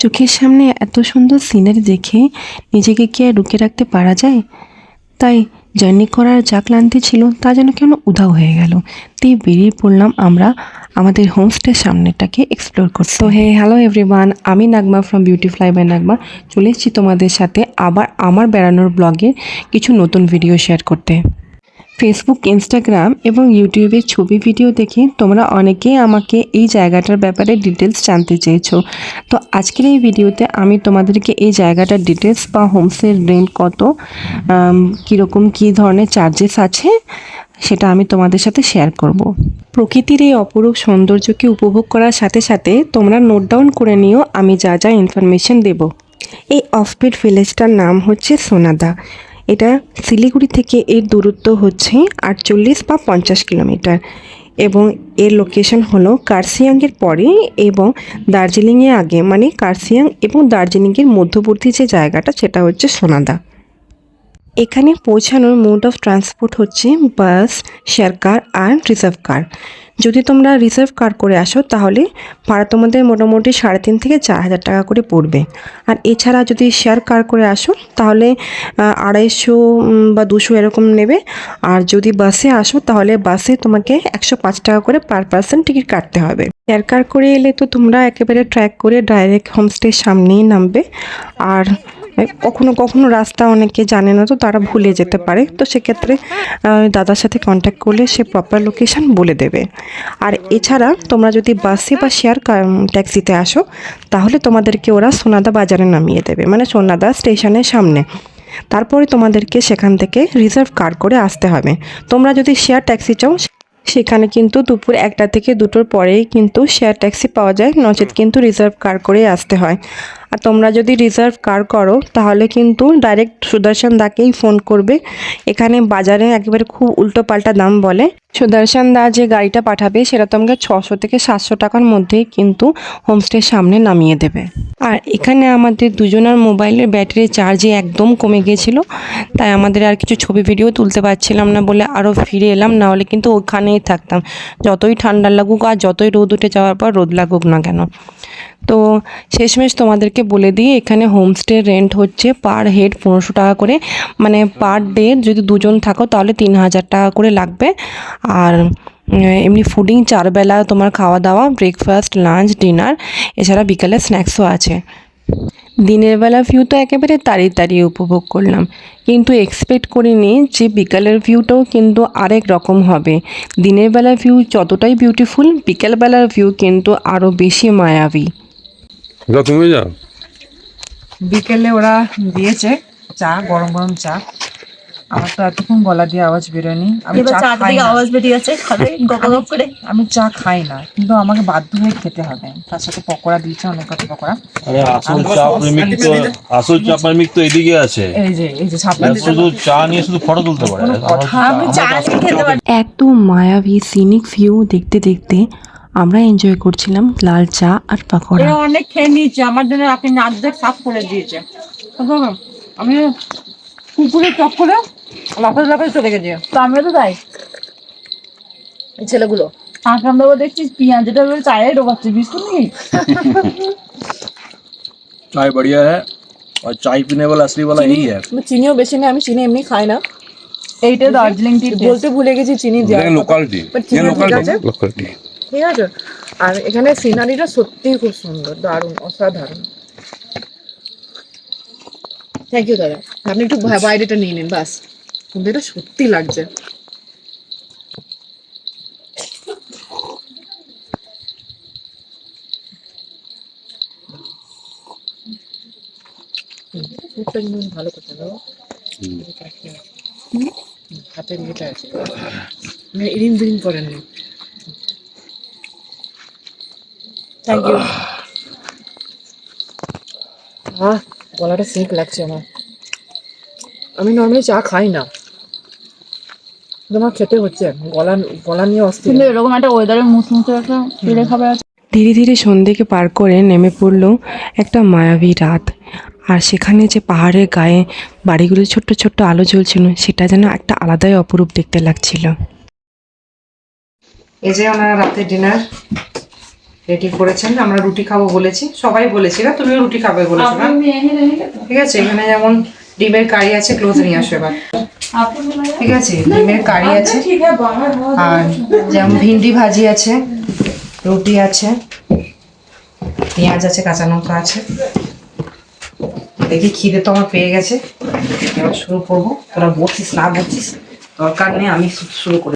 চোখের সামনে এত সুন্দর সিনারি দেখে নিজেকে কি আর রুখে রাখতে পারা যায়? তাই জার্নি করার যা ক্লান্তি ছিল তা যেন কেন উধাও হয়ে গেল। তাই বেরিয়ে পড়লাম আমরা আমাদের হোমস্টের সামনেটাকে এক্সপ্লোর করতে। তো হ্যালো এভরিওয়ান, আমি নাগমা ফ্রম বিউটিফ্লাই বাই নাগমা চলে এসেছি তোমাদের সাথে আবার আমার বেড়ানোর ব্লগের কিছু নতুন ভিডিও শেয়ার করতে। ফেসবুক, ইনস্টাগ্রাম এবং ইউটিউবে ছবি ভিডিও দেখে তোমরা অনেকেই আমাকে এই জায়গাটার ব্যাপারে ডিটেলস জানতে চেয়েছো। তো আজকের এই ভিডিওতে আমি তোমাদেরকে এই জায়গাটার ডিটেলস বা হোমস্টের রেন্ট কত, কীরকম কী ধরনের চার্জেস আছে সেটা আমি তোমাদের সাথে শেয়ার করব। প্রকৃতির এই অপরূপ সৌন্দর্যকে উপভোগ করার সাথে সাথে তোমরা নোট ডাউন করে নিও আমি যা যা ইনফরমেশন দেব। এই অফবিট ভিলেজটার নাম হচ্ছে সোনাদা। এটা শিলিগুড়ি থেকে এর দূরত্ব হচ্ছে 48 বা 50 কিলোমিটার এবং এর লোকেশন হলো কার্সিয়াংয়ের পরে এবং দার্জিলিংয়ের আগে, মানে কার্সিয়াং এবং দার্জিলিংয়ের মধ্যবর্তী যে জায়গাটা সেটা হচ্ছে সোনাদা। এখানে পৌঁছানোর মোড অফ ট্রান্সপোর্ট হচ্ছে বাস, শেয়ার কার আর রিজার্ভ কার। যদি তোমরা রিজার্ভ কার করে আসো তাহলে ভাড়া তোমাদের মোটামুটি 3,500 থেকে 4,000 টাকা করে পড়বে। আর এছাড়া যদি শেয়ার কার করে আসো তাহলে 250 বা 200 এরকম নেবে। আর যদি বাসে আসো তাহলে বাসে তোমাকে 105 টাকা করে পার পার্সন টিকিট কাটতে হবে। শেয়ার কার করে এলে তো তোমরা একেবারে ট্র্যাক করে ডাইরেক্ট হোমস্টের সামনেই নামবে। আর কখনো কখনো রাস্তা অনেকে জানে না, তো তারা ভুলে যেতে পারে, তো সেক্ষেত্রে দাদার সাথে কন্ট্যাক্ট করলে সে প্রপার লোকেশান বলে দেবে। আর এছাড়া তোমরা যদি বাসে বা শেয়ার ট্যাক্সিতে আসো তাহলে তোমাদেরকে ওরা সোনাদা বাজারে নামিয়ে দেবে, মানে সোনাদা স্টেশনের সামনে। তারপরে তোমাদেরকে সেখান থেকে রিজার্ভ কার করে আসতে হবে। তোমরা যদি শেয়ার ট্যাক্সি চাও সেখানে কিন্তু দুপুর 1টা থেকে 2টোর পরেই কিন্তু শেয়ার ট্যাক্সি পাওয়া যায়, নচেত কিন্তু রিজার্ভ কার করে আসতে হয়। আর তোমরা যদি রিজার্ভ কার করো তাহলে কিন্তু ডাইরেক্ট সুদর্শন দাকেই ফোন করবে। এখানে বাজারে একেবারে খুব উল্টো পাল্টা দাম বলে। সুদর্শন দা যে গাড়িটা পাঠাবে সেটা তোমাকে 600 থেকে 700 টাকার মধ্যেই কিন্তু হোমস্টের সামনে নামিয়ে দেবে। আর এখানে আমাদের দুজনের মোবাইলের ব্যাটারি চার্জই একদম কমে গিয়েছিল, তাই আমাদের আর কিছু ছবি ভিডিও তুলতে পারছিলাম না বলে আরও ফিরে এলাম, না হলে কিন্তু ওখানেই থাকতাম, যতই ঠান্ডা লাগুক আর যতই রোদ উঠে যাওয়ার পর রোদ লাগুক না কেন। তো শেষমেশ তোমাদেরকে বলে দিই, এখানে হোমস্টে রেন্ট হচ্ছে পার হেড 1500 টাকা করে, মানে পার ডে যদি দুজন থাকো তাহলে 3,000 টাকা করে লাগবে। আর এমনি ফুডিং 4 বেলা তোমার খাওয়া দাওয়া, ব্রেকফাস্ট, লাঞ্চ, ডিনার, এছাড়া বিকালে স্ন্যাক্সও আছে। দিনের বেলা ভিউ তো একেবারে তাড়িয়ে উপভোগ করলাম, কিন্তু এক্সপেক্ট করিনি যে বিকালের ভিউটাও কিন্তু আরেক রকম হবে। দিনের বেলার ভিউ যতটাই বিউটিফুল, বিকেলবেলার ভিউ কিন্তু আরও বেশি মায়াবী। তুমি যাও। বিকেলে ওরা দিয়েছে চা, গরম গরম চা। আমার তো এতক্ষণ গলা দিয়ে আওয়াজ বেরোয়নি। আমি চা খাই না, আওয়াজ বেরিয়েছে গপ করে। আমি চা খাই না, কিন্তু আমাকে বাধ্য হয়ে খেতে হবে। তার সাথে পকোড়া দিয়েছে, অনেক কত পকোড়া। আরে আসল চা প্রেমিক তো এদিকে আছে। এই যে ছাপা শুধু চা নিয়ে শুধু ফটো তুলতে পারে। আমি চা নিয়ে খেতে পারি। এত মায়াবী সিনিক ভিউ দেখতে দেখতে আমরা এনজয় করছিলাম লাল চা আর পাকোড়া। এরা অনেক খেয়ে নিয়েছে, আমার জন্য আপনি নাক সাফ করে দিয়েছে। আমি কুকুরের চক্করে লাফাতে চলে গেছে। তো আমিও তো তাই, এই ছেলেগুলো আঁকড়াম দেবো দেখছিস, পেঁয়াজটা চায়ে ডোবাচ্ছে, বিস্কুট নেই। चाय बढ़िया है और चाय पीने वाला असली वाला यही है। চিনিও বেশি না, আমি চিনি এমনি খাই না। এইটা দার্জিলিং টি বলতে ভুলে গেছি, চিনি দেওয়া লোকাল টি, লোকাল টি ঠিক আছে। আর এখানে সিনারিটা সত্যিই খুব সুন্দর, দারুণ, অসাধারণ। থ্যাংক ইউ দাদা, আপনি একটু বাইরেটা নিয়ে নিন বাস, কিন্তু এটা সত্যি লাগছে। ভালো করতে দাও, হাতের ইয়েটা আছে, ইরিন বিরিন করেননি। Thank you. গলাটা সিক লাগছে আমার। আমি নর্মালি চা খাই না, আমার খেতে হচ্ছে, গলা নিয়ে অস্থির। কিন্তু এরকম একটা ওয়েদারে মুসমুসে একটা ফিরে খাবার আছে। ধীরে ধীরে সন্ধ্যেকে পার করে নেমে পড়ল একটা মায়াবী রাত। আর সেখানে যে পাহাড়ের গায়ে বাড়িগুলো ছোট্ট ছোট্ট আলো জ্বলছিল সেটা যেন একটা আলাদাই অপরূপ দেখতে লাগছিল। এই যে আমার রাতের ডিনার, রেডি করেছেন। আমরা রুটি খাবো বলেছি, সবাই বলেছি না, তুমিও রুটি খাবে বলেছো না? ঠিক আছে, এখানে যেমন ডিমের কারি আছে, ক্লোজ নিয়ে আসো এবার। ঠিক আছে, ডিমের কারি আছে, আর যেমন ভিন্ডি ভাজি আছে, রুটি আছে, পেঁয়াজ আছে, কাঁচা লঙ্কা আছে। দেখি খিদে তো আমার পেয়ে গেছে, এবার শুরু করবো। তোরা বলছিস না বলছিস দরকার নেই, আমি শুরু করে